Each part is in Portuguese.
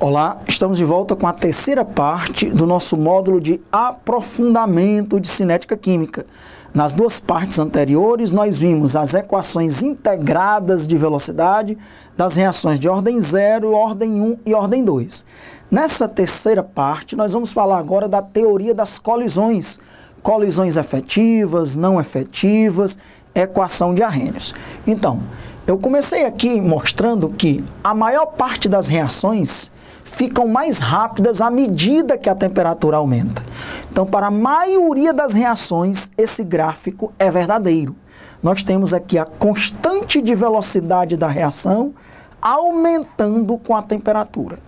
Olá, estamos de volta com a terceira parte do nosso módulo de aprofundamento de cinética química. Nas duas partes anteriores, nós vimos as equações integradas de velocidade das reações de ordem 0, ordem 1 e ordem 2. Nessa terceira parte, nós vamos falar agora da teoria das colisões. Colisões efetivas, não efetivas, equação de Arrhenius. Então, eu comecei aqui mostrando que a maior parte das reações ficam mais rápidas à medida que a temperatura aumenta. Então, para a maioria das reações, esse gráfico é verdadeiro. Nós temos aqui a constante de velocidade da reação aumentando com a temperatura.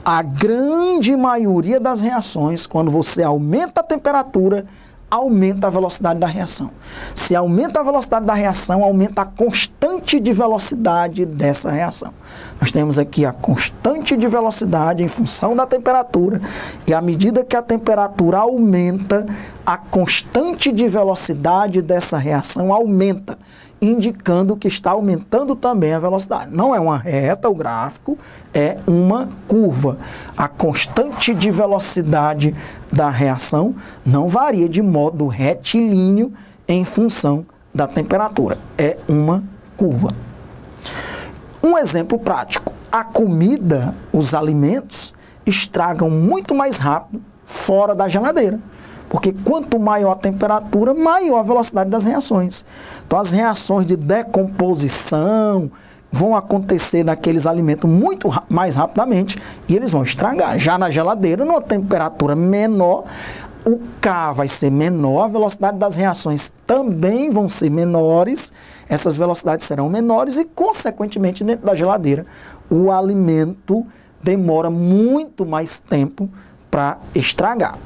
A grande maioria das reações, quando você aumenta a temperatura, aumenta a velocidade da reação. Se aumenta a velocidade da reação, aumenta a constante de velocidade dessa reação. Nós temos aqui a constante de velocidade em função da temperatura, e à medida que a temperatura aumenta, a constante de velocidade dessa reação aumenta, indicando que está aumentando também a velocidade. Não é uma reta o gráfico, é uma curva. A constante de velocidade da reação não varia de modo retilíneo em função da temperatura. É uma curva. Um exemplo prático. A comida, os alimentos, estragam muito mais rápido fora da geladeira. Porque quanto maior a temperatura, maior a velocidade das reações. Então, as reações de decomposição vão acontecer naqueles alimentos muito mais rapidamente e eles vão estragar. Já na geladeira, numa temperatura menor, o K vai ser menor, a velocidade das reações também vão ser menores, essas velocidades serão menores e, consequentemente, dentro da geladeira, o alimento demora muito mais tempo para estragar.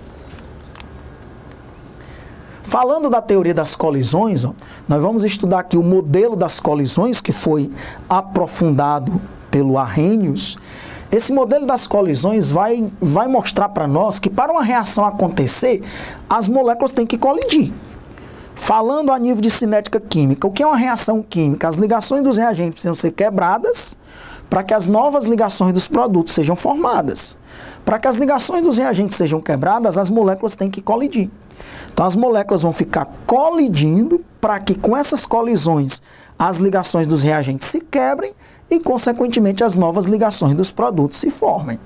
Falando da teoria das colisões, nós vamos estudar aqui o modelo das colisões que foi aprofundado pelo Arrhenius. Esse modelo das colisões vai mostrar para nós que para uma reação acontecer, as moléculas têm que colidir. Falando a nível de cinética química, o que é uma reação química? As ligações dos reagentes precisam ser quebradas para que as novas ligações dos produtos sejam formadas. Para que as ligações dos reagentes sejam quebradas, as moléculas têm que colidir. Então, as moléculas vão ficar colidindo para que, com essas colisões, as ligações dos reagentes se quebrem e, consequentemente, as novas ligações dos produtos se formem,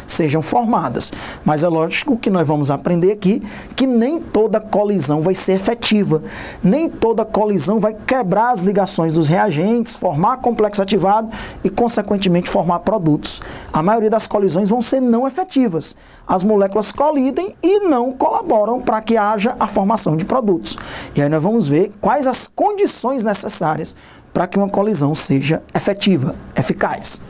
sejam formadas. Mas é lógico que nós vamos aprender aqui que nem toda colisão vai ser efetiva. Nem toda colisão vai quebrar as ligações dos reagentes, formar complexo ativado e, consequentemente, formar produtos. A maioria das colisões vão ser não efetivas. As moléculas colidem e não colaboram para que haja a formação de produtos. E aí nós vamos ver quais as condições necessárias para que uma colisão seja efetiva, eficaz.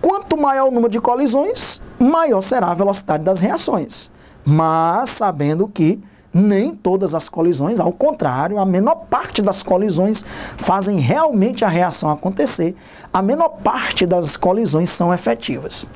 Quanto maior o número de colisões, maior será a velocidade das reações. Mas sabendo que nem todas as colisões, ao contrário, a menor parte das colisões fazem realmente a reação acontecer, a menor parte das colisões são efetivas.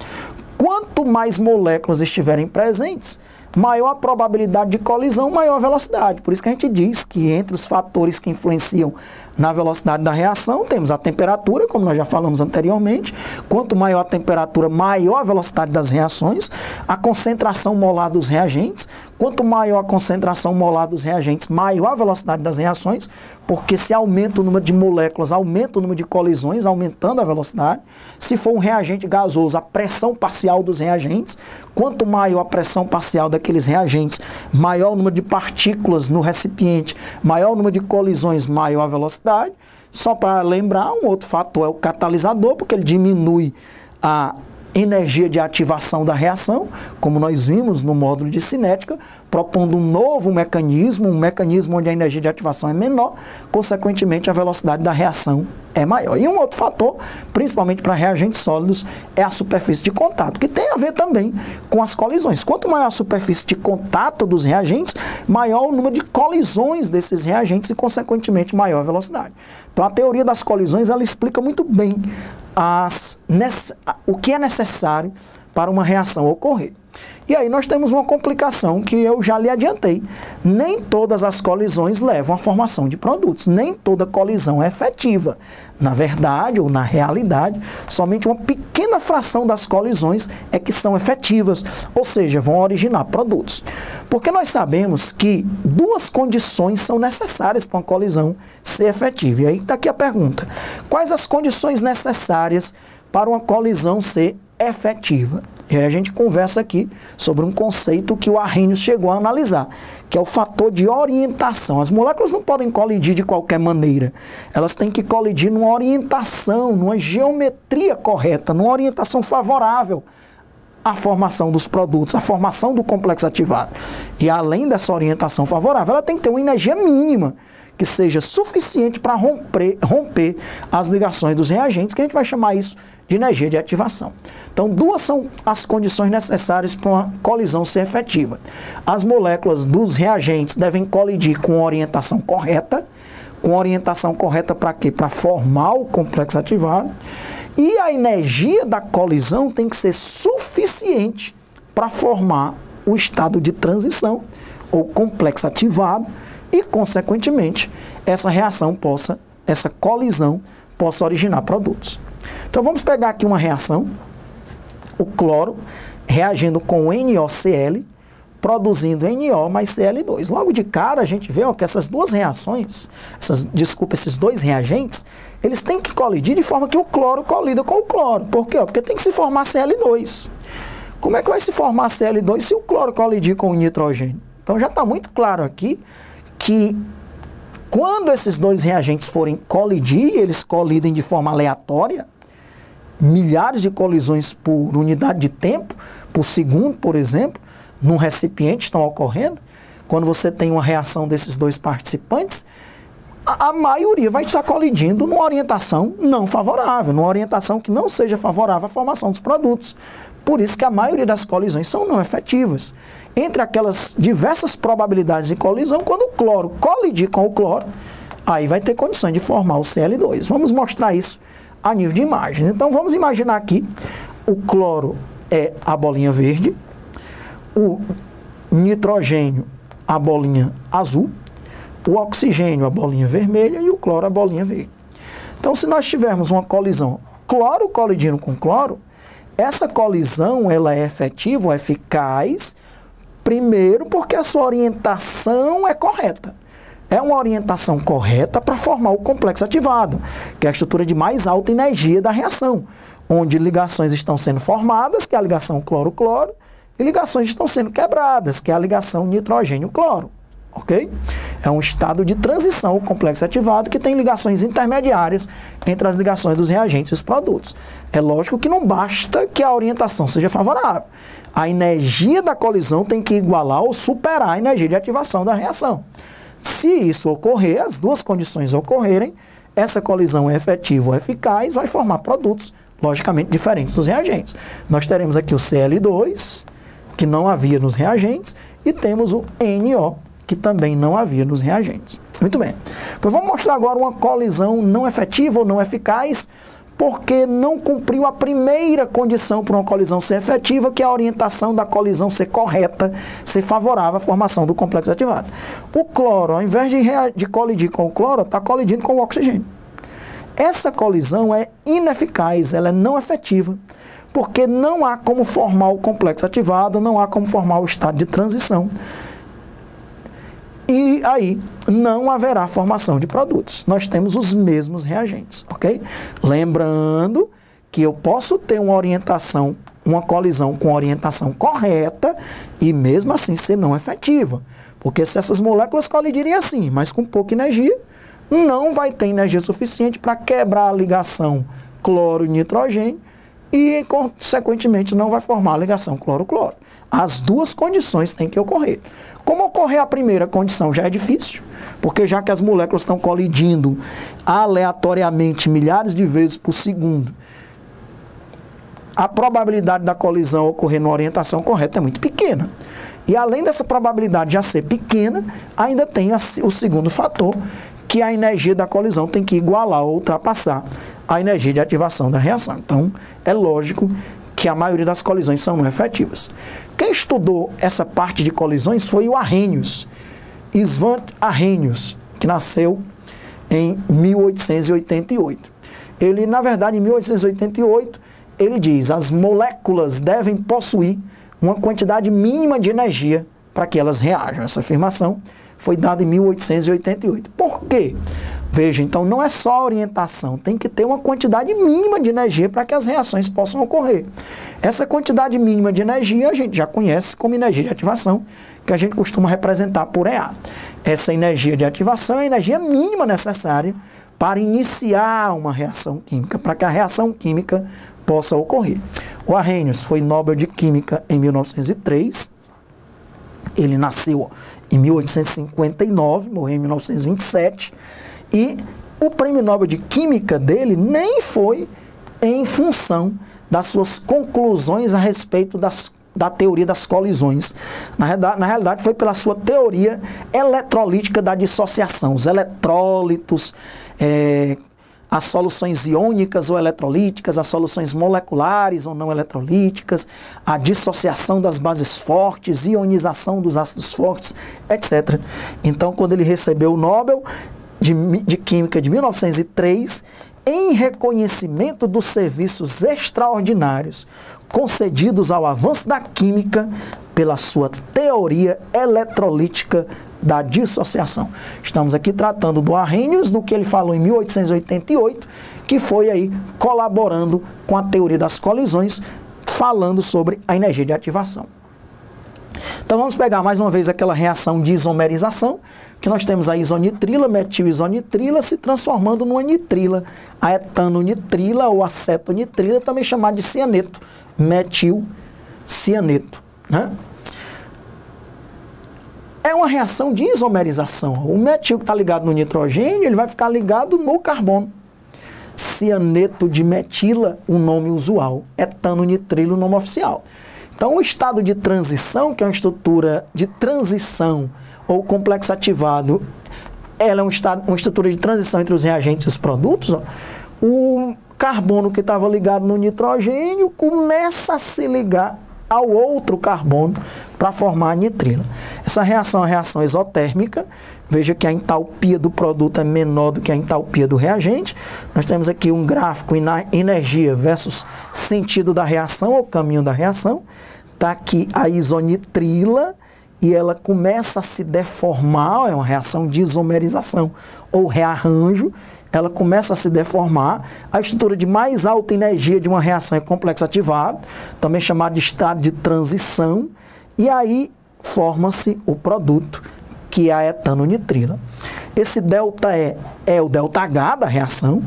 Quanto mais moléculas estiverem presentes, maior a probabilidade de colisão, maior a velocidade. Por isso que a gente diz que entre os fatores que influenciam na velocidade da reação, temos a temperatura, como nós já falamos anteriormente. Quanto maior a temperatura, maior a velocidade das reações. A concentração molar dos reagentes. Quanto maior a concentração molar dos reagentes, maior a velocidade das reações, porque se aumenta o número de moléculas, aumenta o número de colisões, aumentando a velocidade. Se for um reagente gasoso, a pressão parcial dos reagentes. Quanto maior a pressão parcial daqueles reagentes, maior o número de partículas no recipiente, maior o número de colisões, maior a velocidade. Só para lembrar, um outro fator é o catalisador, porque ele diminui a energia de ativação da reação, como nós vimos no módulo de cinética, propondo um novo mecanismo, um mecanismo onde a energia de ativação é menor, consequentemente a velocidade da reação é maior. E um outro fator, principalmente para reagentes sólidos, é a superfície de contato, que tem a ver também com as colisões. Quanto maior a superfície de contato dos reagentes, maior o número de colisões desses reagentes e, consequentemente, maior a velocidade. Então, a teoria das colisões, ela explica muito bem o que é necessário para uma reação ocorrer. E aí nós temos uma complicação que eu já lhe adiantei. Nem todas as colisões levam à formação de produtos, nem toda colisão é efetiva. Na verdade, ou na realidade, somente uma pequena fração das colisões é que são efetivas, ou seja, vão originar produtos. Porque nós sabemos que duas condições são necessárias para uma colisão ser efetiva. E aí está aqui a pergunta: quais as condições necessárias para uma colisão ser efetiva? E aí a gente conversa aqui sobre um conceito que o Arrhenius chegou a analisar, que é o fator de orientação. As moléculas não podem colidir de qualquer maneira. Elas têm que colidir numa orientação, numa geometria correta, numa orientação favorável à formação dos produtos, à formação do complexo ativado. E além dessa orientação favorável, ela tem que ter uma energia mínima, que seja suficiente para romper as ligações dos reagentes, que a gente vai chamar isso de energia de ativação. Então, duas são as condições necessárias para uma colisão ser efetiva. As moléculas dos reagentes devem colidir com orientação correta. Com orientação correta para quê? Para formar o complexo ativado. E a energia da colisão tem que ser suficiente para formar o estado de transição, ou complexo ativado, e, consequentemente, essa colisão possa originar produtos. Então, vamos pegar aqui uma reação, o cloro reagindo com o NaOCl, produzindo NO mais Cl2. Logo de cara, a gente vê que essas duas reações, esses dois reagentes, eles têm que colidir de forma que o cloro colida com o cloro. Por quê? Porque tem que se formar Cl2. Como é que vai se formar Cl2 se o cloro colidir com o nitrogênio? Então, já está muito claro aqui que quando esses dois reagentes forem colidir, eles colidem de forma aleatória, milhares de colisões por unidade de tempo, por segundo, por exemplo, num recipiente estão ocorrendo. Quando você tem uma reação desses dois participantes, a maioria vai estar colidindo numa orientação não favorável, numa orientação que não seja favorável à formação dos produtos. Por isso que a maioria das colisões são não efetivas. Entre aquelas diversas probabilidades de colisão, quando o cloro colidir com o cloro, aí vai ter condições de formar o Cl2. Vamos mostrar isso a nível de imagens. Então vamos imaginar aqui, o cloro é a bolinha verde, o nitrogênio a bolinha azul, o oxigênio a bolinha vermelha e o cloro a bolinha verde. Então, se nós tivermos uma colisão cloro colidindo com cloro, essa colisão ela é efetiva ou eficaz, primeiro porque a sua orientação é correta. É uma orientação correta para formar o complexo ativado, que é a estrutura de mais alta energia da reação, onde ligações estão sendo formadas, que é a ligação cloro-cloro, e ligações estão sendo quebradas, que é a ligação nitrogênio-cloro. Ok? É um estado de transição, o complexo ativado, que tem ligações intermediárias entre as ligações dos reagentes e os produtos. É lógico que não basta que a orientação seja favorável. A energia da colisão tem que igualar ou superar a energia de ativação da reação. Se isso ocorrer, as duas condições ocorrerem, essa colisão é efetiva ou eficaz, vai formar produtos logicamente diferentes dos reagentes. Nós teremos aqui o Cl2, que não havia nos reagentes, e temos o NO, que também não havia nos reagentes. Muito bem. Pois vamos mostrar agora uma colisão não efetiva ou não eficaz, porque não cumpriu a primeira condição para uma colisão ser efetiva, que é a orientação da colisão ser correta, ser favorável à formação do complexo ativado. O cloro, ao invés de colidir com o cloro, está colidindo com o oxigênio. Essa colisão é ineficaz, ela é não efetiva, porque não há como formar o complexo ativado, não há como formar o estado de transição. E aí não haverá formação de produtos. Nós temos os mesmos reagentes, ok? Lembrando que eu posso ter uma orientação, uma colisão com orientação correta e mesmo assim ser não efetiva. Porque se essas moléculas colidirem assim, mas com pouca energia, não vai ter energia suficiente para quebrar a ligação cloro e nitrogênio e, consequentemente, não vai formar a ligação cloro-cloro. As duas condições têm que ocorrer. Como ocorrer a primeira condição já é difícil, porque já que as moléculas estão colidindo aleatoriamente milhares de vezes por segundo, a probabilidade da colisão ocorrer numa orientação correta é muito pequena. E além dessa probabilidade já ser pequena, ainda tem o segundo fator, que a energia da colisão tem que igualar ou ultrapassar a energia de ativação da reação. Então, é lógico que a maioria das colisões são não efetivas. Quem estudou essa parte de colisões foi o Arrhenius, Svante Arrhenius, que nasceu em 1888. Ele, na verdade, em 1888, ele diz: as moléculas devem possuir uma quantidade mínima de energia para que elas reajam. Essa afirmação foi dada em 1888. Por quê? Veja, então não é só a orientação, tem que ter uma quantidade mínima de energia para que as reações possam ocorrer. Essa quantidade mínima de energia a gente já conhece como energia de ativação, que a gente costuma representar por EA. Essa energia de ativação é a energia mínima necessária para iniciar uma reação química, para que a reação química possa ocorrer. O Arrhenius foi Nobel de Química em 1903, ele nasceu em 1859, morreu em 1927, e o prêmio Nobel de Química dele nem foi em função das suas conclusões a respeito da teoria das colisões. Na realidade, foi pela sua teoria eletrolítica da dissociação. Os eletrólitos, as soluções iônicas ou eletrolíticas, as soluções moleculares ou não eletrolíticas, a dissociação das bases fortes, ionização dos ácidos fortes, etc. Então, quando ele recebeu o Nobel de Química de 1903, em reconhecimento dos serviços extraordinários concedidos ao avanço da química pela sua teoria eletrolítica da dissociação. Estamos aqui tratando do Arrhenius, do que ele falou em 1888, que foi aí colaborando com a teoria das colisões, falando sobre a energia de ativação. Então vamos pegar mais uma vez aquela reação de isomerização, que nós temos a isonitrila, metil-isonitrila, se transformando numa nitrila, a etano-nitrila ou acetonitrila, também chamada de cianeto, metil-cianeto, né? É uma reação de isomerização. O metil que está ligado no nitrogênio, ele vai ficar ligado no carbono. Cianeto de metila, o nome usual. Etano-nitrilo, o nome oficial. Então, o estado de transição, que é uma estrutura de transição ou complexo ativado, ela é uma estrutura de transição entre os reagentes e os produtos. Ó. O carbono que estava ligado no nitrogênio começa a se ligar ao outro carbono para formar a nitrila. Essa reação é uma reação exotérmica. Veja que a entalpia do produto é menor do que a entalpia do reagente. Nós temos aqui um gráfico energia versus sentido da reação, ou caminho da reação. Está aqui a isonitrila e ela começa a se deformar, é uma reação de isomerização ou rearranjo. Ela começa a se deformar. A estrutura de mais alta energia de uma reação é complexo ativado, também chamado de estado de transição, e aí forma-se o produto, que é a etano-nitrila. Esse delta E é o delta H da reação,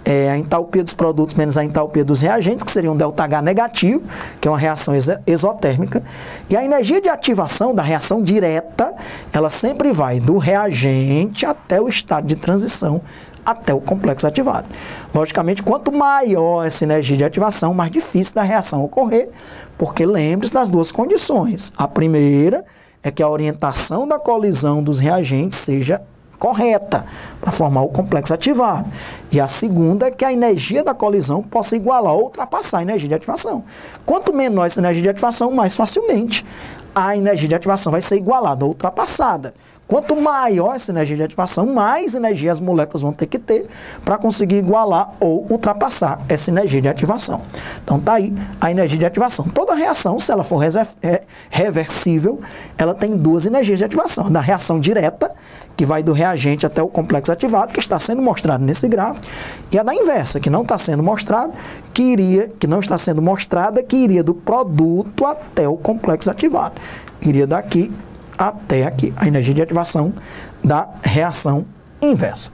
é a entalpia dos produtos menos a entalpia dos reagentes, que seria um delta H negativo, que é uma reação exotérmica. E a energia de ativação da reação direta, ela sempre vai do reagente até o estado de transição, até o complexo ativado. Logicamente, quanto maior essa energia de ativação, mais difícil da reação ocorrer, porque lembre-se das duas condições. A primeira é que a orientação da colisão dos reagentes seja correta para formar o complexo ativado. E a segunda é que a energia da colisão possa igualar ou ultrapassar a energia de ativação. Quanto menor essa energia de ativação, mais facilmente a energia de ativação vai ser igualada ou ultrapassada. Quanto maior essa energia de ativação, mais energia as moléculas vão ter que ter para conseguir igualar ou ultrapassar essa energia de ativação. Então tá aí a energia de ativação. Toda reação, se ela for reversível, ela tem duas energias de ativação. Da reação direta, que vai do reagente até o complexo ativado, que está sendo mostrado nesse gráfico, e a da inversa, que não está sendo mostrado, que não está sendo mostrada, que iria do produto até o complexo ativado. Iria daqui até aqui, a energia de ativação da reação inversa.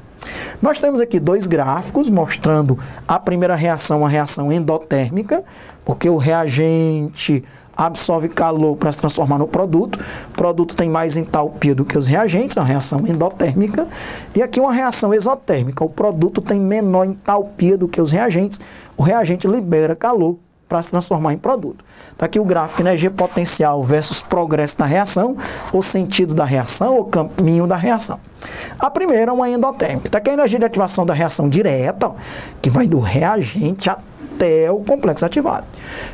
Nós temos aqui dois gráficos mostrando a primeira reação, uma reação endotérmica, porque o reagente absorve calor para se transformar no produto. O produto tem mais entalpia do que os reagentes, é uma reação endotérmica. E aqui uma reação exotérmica, o produto tem menor entalpia do que os reagentes, o reagente libera calor para se transformar em produto. Está aqui o gráfico energia potencial versus progresso da reação, o sentido da reação, o caminho da reação. A primeira é uma endotérmica. Está aqui a energia de ativação da reação direta, ó, que vai do reagente até o complexo ativado.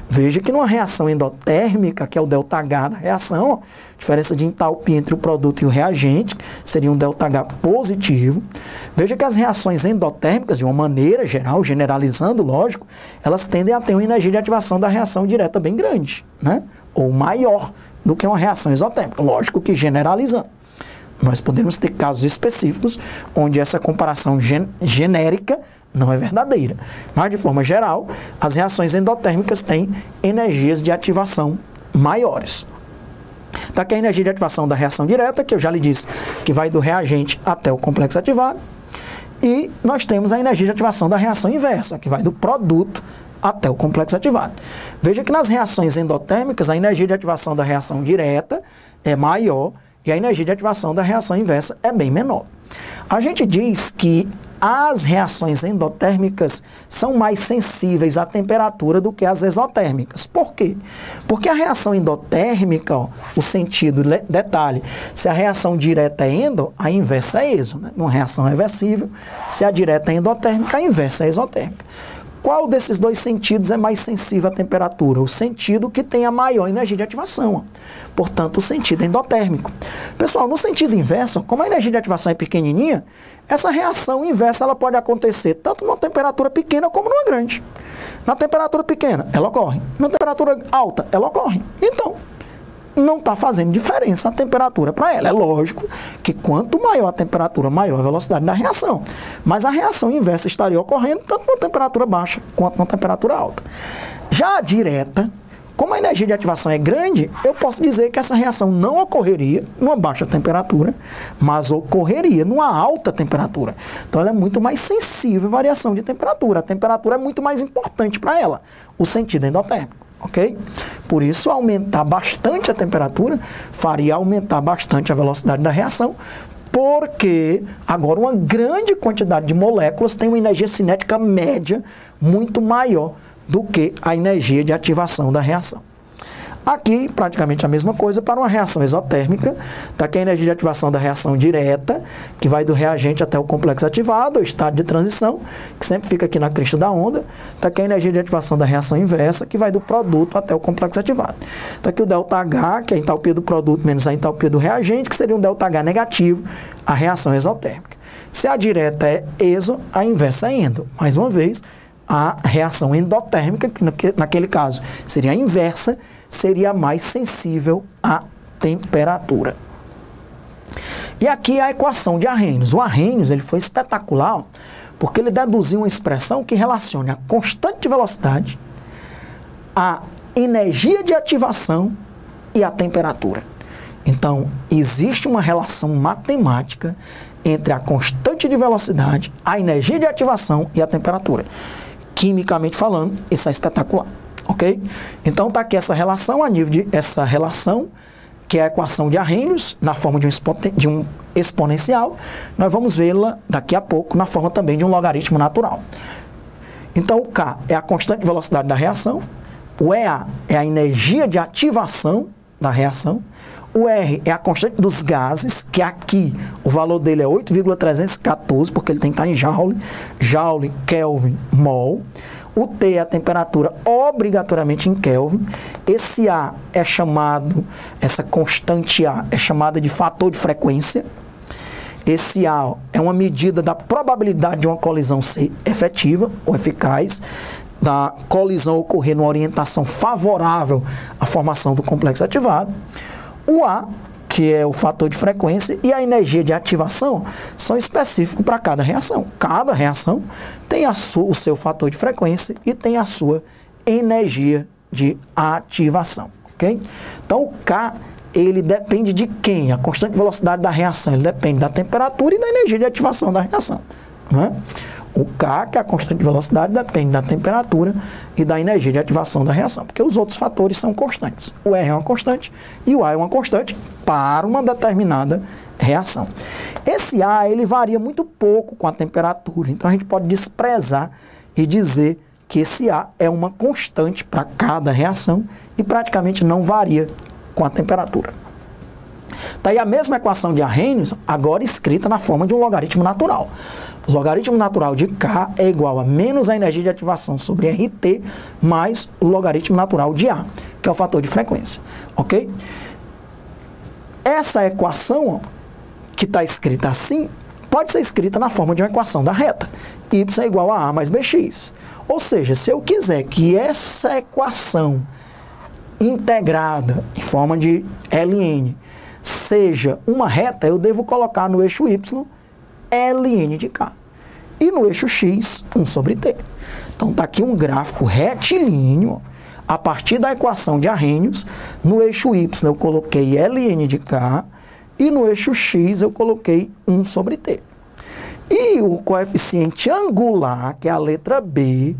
Veja que numa reação endotérmica, que é o ΔH da reação, ó, diferença de entalpia entre o produto e o reagente, seria um ΔH positivo. Veja que as reações endotérmicas, de uma maneira geral, generalizando, lógico, elas tendem a ter uma energia de ativação da reação direta bem grande, né? Ou maior do que uma reação exotérmica. Lógico que generalizando. Nós podemos ter casos específicos onde essa comparação genérica não é verdadeira. Mas, de forma geral, as reações endotérmicas têm energias de ativação maiores. Está aqui a energia de ativação da reação direta, que eu já lhe disse, que vai do reagente até o complexo ativado. E nós temos a energia de ativação da reação inversa, que vai do produto até o complexo ativado. Veja que nas reações endotérmicas, a energia de ativação da reação direta é maior e a energia de ativação da reação inversa é bem menor. A gente diz que as reações endotérmicas são mais sensíveis à temperatura do que as exotérmicas. Por quê? Porque a reação endotérmica, ó, o sentido, detalhe, se a reação direta é endo, a inversa é exo, né? Numa reação reversível, se a direta é endotérmica, a inversa é exotérmica. Qual desses dois sentidos é mais sensível à temperatura? O sentido que tem a maior energia de ativação, ó. Portanto, o sentido endotérmico. Pessoal, no sentido inverso, como a energia de ativação é pequenininha, essa reação inversa ela pode acontecer tanto numa temperatura pequena como numa grande. Na temperatura pequena, ela ocorre. Na temperatura alta, ela ocorre. Então, não está fazendo diferença a temperatura para ela. É lógico que quanto maior a temperatura, maior a velocidade da reação. Mas a reação inversa estaria ocorrendo tanto numa temperatura baixa quanto numa temperatura alta. Já a direta, como a energia de ativação é grande, eu posso dizer que essa reação não ocorreria numa baixa temperatura, mas ocorreria numa alta temperatura. Então ela é muito mais sensível à variação de temperatura. A temperatura é muito mais importante para ela, o sentido endotérmico. Ok? Por isso, aumentar bastante a temperatura faria aumentar bastante a velocidade da reação, porque agora uma grande quantidade de moléculas tem uma energia cinética média muito maior do que a energia de ativação da reação. Aqui, praticamente a mesma coisa para uma reação exotérmica. Está aqui a energia de ativação da reação direta, que vai do reagente até o complexo ativado, o estado de transição, que sempre fica aqui na crista da onda. Está aqui a energia de ativação da reação inversa, que vai do produto até o complexo ativado. Está aqui o ΔH, que é a entalpia do produto menos a entalpia do reagente, que seria um ΔH negativo, a reação exotérmica. Se a direta é exo, a inversa é endo. Mais uma vez, a reação endotérmica, que naquele caso seria a inversa, seria mais sensível à temperatura. E aqui a equação de Arrhenius. O Arrhenius ele foi espetacular, porque ele deduziu uma expressão que relaciona a constante de velocidade, a energia de ativação e a temperatura. Então, existe uma relação matemática entre a constante de velocidade, a energia de ativação e a temperatura. Quimicamente falando, isso é espetacular. Ok? Então está aqui essa relação, a nível de essa relação, que é a equação de Arrhenius, na forma de um exponencial. Nós vamos vê-la daqui a pouco na forma também de um logaritmo natural. Então o K é a constante de velocidade da reação, o EA é a energia de ativação da reação, o R é a constante dos gases, que aqui o valor dele é 8,314, porque ele tem que estar em Joule, Joule, Kelvin, Mol. O T é a temperatura obrigatoriamente em Kelvin. Esse A é chamado, essa constante A é chamada de fator de frequência. Esse A é uma medida da probabilidade de uma colisão ser efetiva ou eficaz, da colisão ocorrer numa orientação favorável à formação do complexo ativado. O A, que é o fator de frequência, e a energia de ativação são específicos para cada reação. Cada reação tem o seu fator de frequência e tem a sua energia de ativação. Okay? Então, o K, ele depende de quem? A constante de velocidade da reação, ele depende da temperatura e da energia de ativação da reação. Não é? O K, que é a constante de velocidade, depende da temperatura e da energia de ativação da reação, porque os outros fatores são constantes. O R é uma constante e o A é uma constante para uma determinada reação. Esse A, ele varia muito pouco com a temperatura, então a gente pode desprezar e dizer que esse A é uma constante para cada reação e praticamente não varia com a temperatura. Tá aí a mesma equação de Arrhenius, agora escrita na forma de um logaritmo natural. O logaritmo natural de K é igual a menos a energia de ativação sobre RT mais o logaritmo natural de A, que é o fator de frequência, ok? Essa equação, ó, que está escrita assim, pode ser escrita na forma de uma equação da reta. Y é igual a A mais BX. Ou seja, se eu quiser que essa equação integrada em forma de ln seja uma reta, eu devo colocar no eixo Y ln de K. E no eixo X, 1 sobre T. Então está aqui um gráfico retilíneo, ó, a partir da equação de Arrhenius. No eixo Y eu coloquei ln de K e no eixo X eu coloquei 1 sobre T. E o coeficiente angular, que é a letra B,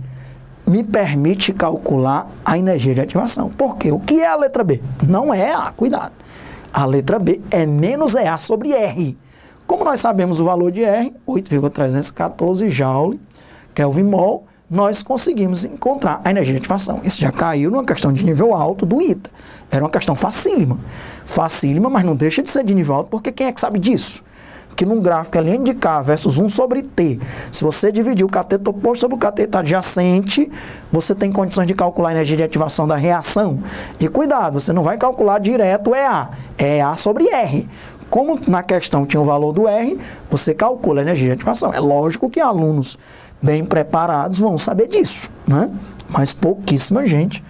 me permite calcular a energia de ativação. Por quê? O que é a letra B? Não é A, cuidado. A letra B é menos EA sobre R. Como nós sabemos o valor de R, 8,314 Joule, Kelvin-mol, nós conseguimos encontrar a energia de ativação. Isso já caiu numa questão de nível alto do ITA. Era uma questão facílima. Facílima, mas não deixa de ser de nível alto, porque quem é que sabe disso? Que num gráfico ln de K versus 1 sobre T, se você dividir o cateto oposto sobre o cateto adjacente, você tem condições de calcular a energia de ativação da reação. E cuidado, você não vai calcular direto EA, é EA sobre R. Como na questão tinha o valor do R, você calcula a energia de ativação. É lógico que alunos bem preparados vão saber disso, né? Mas pouquíssima gente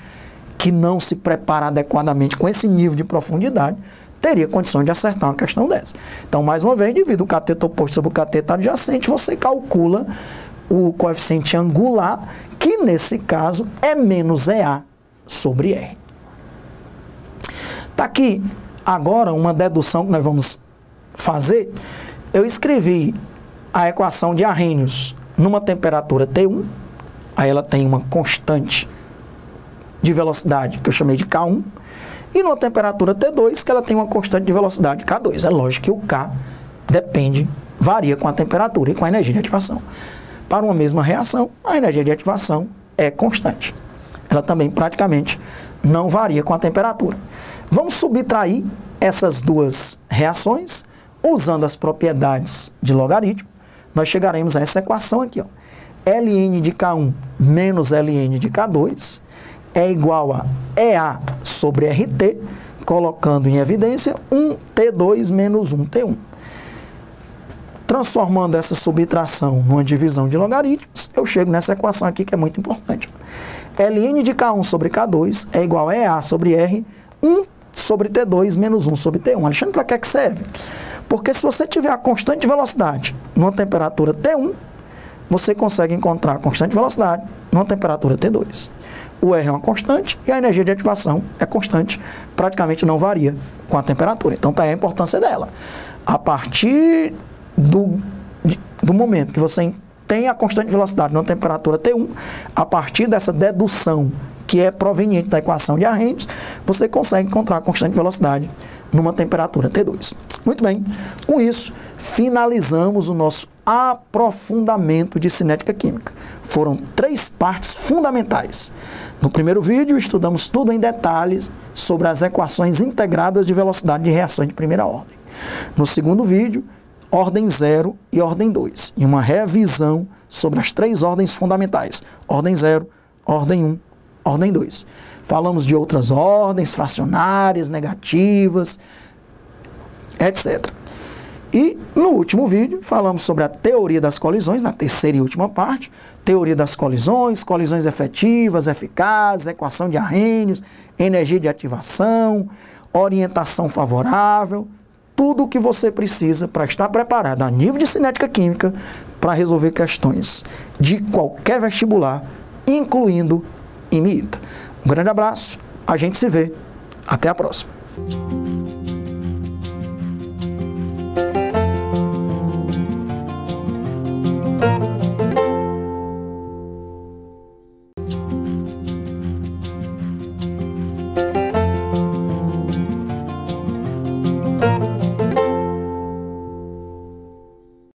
que não se prepara adequadamente com esse nível de profundidade teria condições de acertar uma questão dessa. Então, mais uma vez, divide o cateto oposto sobre o cateto adjacente, você calcula o coeficiente angular, que nesse caso é menos EA sobre R. Está aqui agora uma dedução que nós vamos fazer. Eu escrevi a equação de Arrhenius numa temperatura T1, aí ela tem uma constante de velocidade que eu chamei de K1, e numa temperatura T2, que ela tem uma constante de velocidade K2. É lógico que o K varia com a temperatura e com a energia de ativação. Para uma mesma reação, a energia de ativação é constante. Ela também praticamente não varia com a temperatura. Vamos subtrair essas duas reações usando as propriedades de logaritmo. Nós chegaremos a essa equação aqui, ó. ln de K1 menos ln de K2 é igual a EA sobre RT, colocando em evidência 1T2 menos 1T1. Transformando essa subtração numa divisão de logaritmos, eu chego nessa equação aqui que é muito importante. ln de K1 sobre K2 é igual a EA sobre R, 1 sobre T2 menos 1 sobre T1. Alexandre, para que serve? Porque se você tiver a constante de velocidade numa temperatura T1, você consegue encontrar a constante de velocidade numa temperatura T2. O R é uma constante e a energia de ativação é constante, praticamente não varia com a temperatura. Então, tá aí a importância dela. A partir do momento que você tem a constante de velocidade numa temperatura T1, a partir dessa dedução que é proveniente da equação de Arrhenius, você consegue encontrar a constante de velocidade numa temperatura T2. Muito bem, com isso, finalizamos o nosso aprofundamento de cinética química. Foram 3 partes fundamentais. No primeiro vídeo, estudamos tudo em detalhes sobre as equações integradas de velocidade de reações de primeira ordem. No segundo vídeo, ordem 0 e ordem 2, e uma revisão sobre as 3 ordens fundamentais, ordem 0, ordem 1, ordem 2. Falamos de outras ordens, fracionárias, negativas, etc. E no último vídeo falamos sobre a teoria das colisões, na terceira e última parte, teoria das colisões, colisões efetivas, eficazes, equação de Arrhenius, energia de ativação, orientação favorável, tudo o que você precisa para estar preparado a nível de cinética química para resolver questões de qualquer vestibular, incluindo IME-ITA. Um grande abraço, a gente se vê, até a próxima.